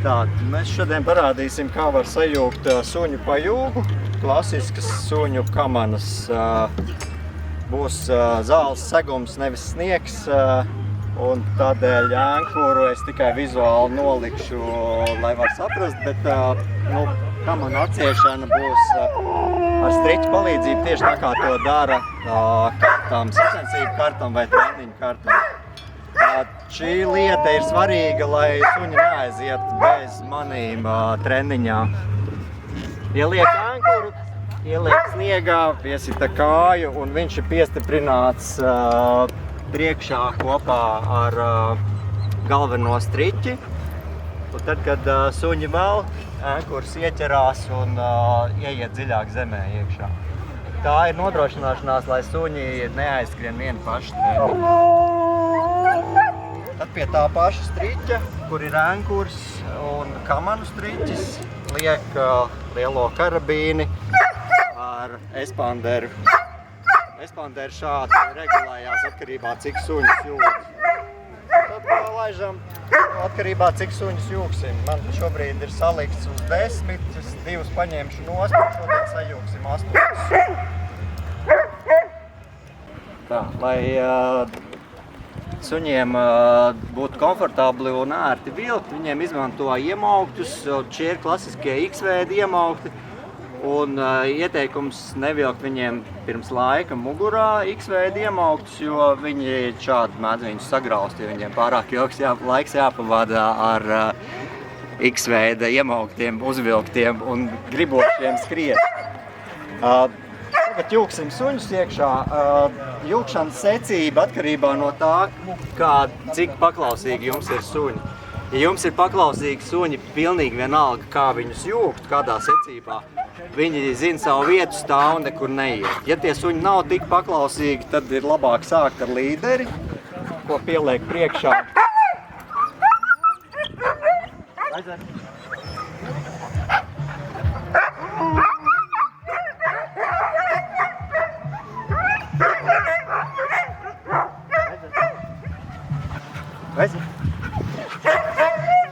Tā, mēs šodien parādīsim, kā var sajūgt suņu pajūgu. Klasiskas suņu kamanas. Būs zāles segums, nevis sniegs. Un tādēļ ēnkuru es tikai vizuāli nolikšu, lai var saprast, bet kamanu atciešana būs ar striķu palīdzību tieši tā kā to dara kartām, sacensību kartām vai treniņu kartām. Šī lieta ir svarīga, lai suņi neaiziet bez manīm treniņā. Ieliek ēnkuru, ieliek sniegā, piesita kāju un viņš ir piestiprināts priekšā kopā ar galveno striķi. Un tad, kad suņi vēl, ēnkurs ieķerās un ieiet dziļāk zemē iekšā. Tā ir nodrošināšanās, lai suņi neaizskrien vieni paši treniņu. Tad pie tā paša striķa, kur ir ēnkurs un kamanu striķis, liek lielo karabīni ar espanderu. Espanderu šādi regulējās atkarībā, cik suņus jūtas. Tad laižam atkarībā, cik suņus jūksim. Man šobrīd ir salikts uz 10, es 2 paņemšu nost, un šodien sajūksim 8. Tā, lai suņiem būtu komfortabli un ērti vilkt, viņiem izmanto iemauktus, šie ir klasiskie X-veidi iemaukti, un ieteikums nevilkt viņiem pirms laika mugurā X-veidi iemauktus, jo viņi šādi mēdz viņus sagraust, ja viņiem pārāk ilgs laiks jāpavada ar X-veida iemauktiem, uzvilktiem un gribošiem skriet. Tagad jūksim suņus iekšā. Jūkšanas secība atkarībā no tā, cik paklausīgi jums ir suņi. Ja jums ir paklausīgi suņi, pilnīgi vienalga, kā viņus jūgt, kādā secībā, viņi zina savu vietu, stāv un nekur neiet. Ja tie suņi nav tik paklausīgi, tad ir labāk sākt ar līderi, ko pieliek priekšā. Aiziet!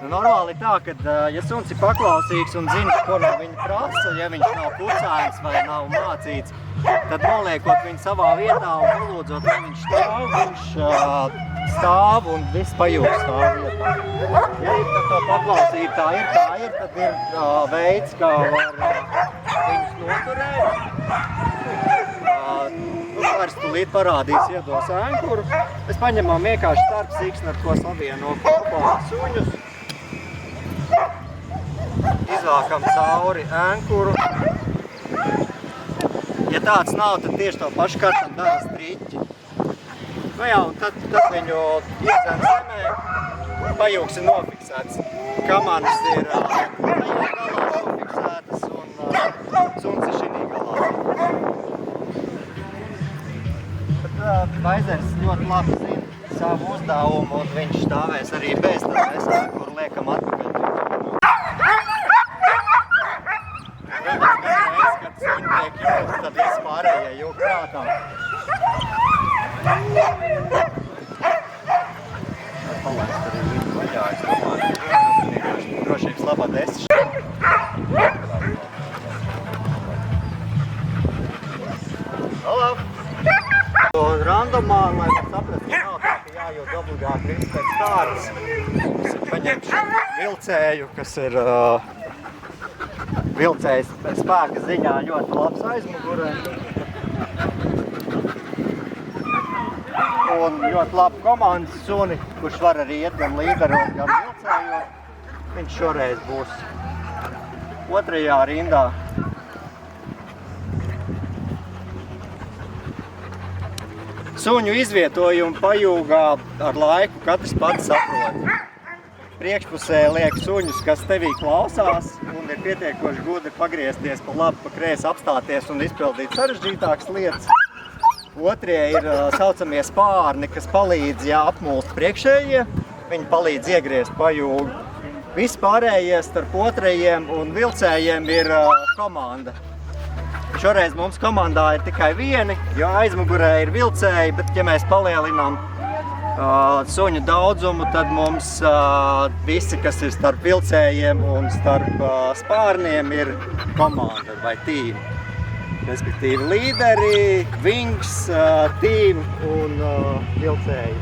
Normāli ir tā, ka ja suns ir paklausīgs un zina, ko no viņa prasa, ja viņš nav kucēns vai nav mācīts, tad noliekot viņu savā vietā un palūdzot, lai viņš stāv un viss pajūg stāv vietā. Ja ir tā paklausība, tā ir, tad ir veids, kā var viņus noturēt. Vairs tūlīt parādīs, iedos ēnkuru. Mēs paņemam vienkārši starpsīksni, ar ko savieno kopā suņus. Izvākam cauri ēnkuru. Ja tāds nav, tad tieši to pašu kartam dara striķi. Nu jā, un tad viņu iedzen zemē un pajūgs ir nofiksēts. Kamanas ir tajā galā nofiksētas un suns ir šinī galā. Vaizers ļoti labi zina savu uzdevumu un viņš stāvēs arī bez, tad mēs ēnkuru liekam atpakaļ. Protams, kad suņi tiek jūgt, tad visi pārējie jūg prātā. Palaist arī viņu vaļā, es domāju, drošības labā Halo! Randomā, lai var saprast, ka nav tā, ka jājūt obligāti viss pēc tādas. Mums paņemšu vilcēju, kas ir vilcējs spēka ziņā ļoti labs aizmugurē. Un ļoti labu komandas suni, kurš var arī iet gan līderot, gan vilcējot. Viņš šoreiz būs 2. rindā. Suņu izvietojumu pajūgā ar laiku katrs pats saprot. Priekšpusē liek suņus, kas tevī klausās, un vienam ir pietiekoši gudri pagriezties pa labi, pa kreisi, apstāties un izpildīt sarežģītākas lietas. Otrie ir saucamie spārni, kas palīdz, ja apmulst priekšējie. Viņi palīdz iegriezt pajūgu. Visi pārējie starp otrajiem un vilcējiem ir komanda. Šoreiz mums komandā ir tikai vieni, jo aizmugurē ir vilcēji, bet ja mēs palielinām suņu daudzumu, tad mums visi, kas ir starp vilcējiem un starp spārniem, ir komanda vai tīmi. Respektīvi līderi, vings, tīmi un vilcēji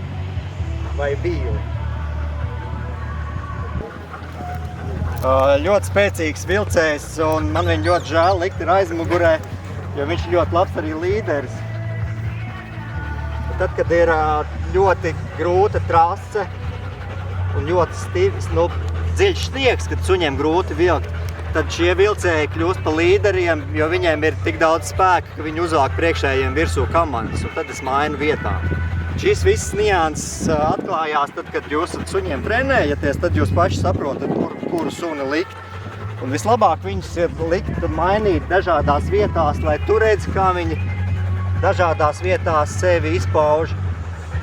vai bīli. Ļoti spēcīgs vilcējs un man viņu ļoti žēl likt ir aizmugurē, jo viņš ir ļoti labs arī līderis. Tad, kad ir ļoti grūta trase un ļoti dziļš sniegs, kad suņiem grūti vilkt, tad šie vilcēji kļūst par līderiem, jo viņiem ir tik daudz spēka, ka viņi uzvāk priekšējiem virsū komandas, un tad es mainu vietām. Šīs visas nianses atklājās tad, kad jūs ar suņiem trenējaties, tad jūs paši saprotat, kuru suni likt. Un vislabāk viņus ir likt un mainīt dažādās vietās, lai tu redzi, kā viņi dažādās vietās sevi izpauž.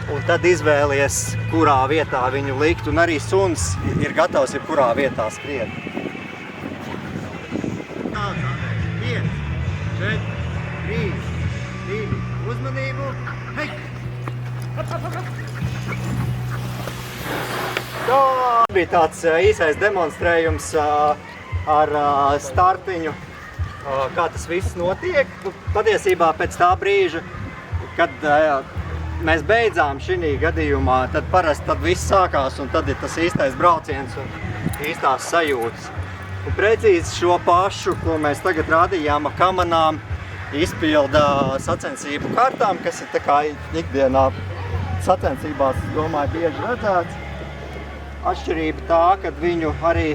Un tad izvēlies, kurā vietā viņu likt, un arī suns ir gatavs jebkurā vietā skriet. 1, 4, 3, 2, uzmanību, hei! Tā bija tāds īsais demonstrējums ar startiņu, kā tas viss notiek. Patiesībā pēc tā brīža, kad mēs beidzām šī gadījumā, tad parasti viss sākās un tad ir tas īstais brauciens un īstās sajūtas. Un precīzi šo pašu, ko mēs tagad rādījām ar kamanām, izpilda sacensību kartām, kas ir tā kā ikdienā sacensībās, domāju, bieži redzēts. Atšķirība tā, kad viņu arī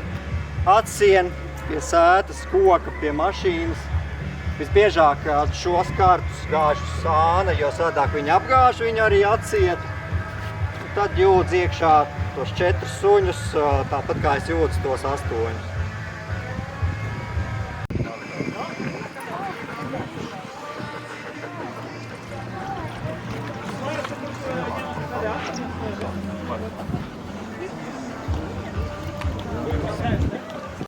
atsien pie sētas, koka, pie mašīnas. Visbiežāk šos kartus gāž sāna, jo sādāk viņi apgāž, viņu arī atsiet. Tad jūdz iekšā tos 4 suņus, tāpat kā es jūdzu tos 8.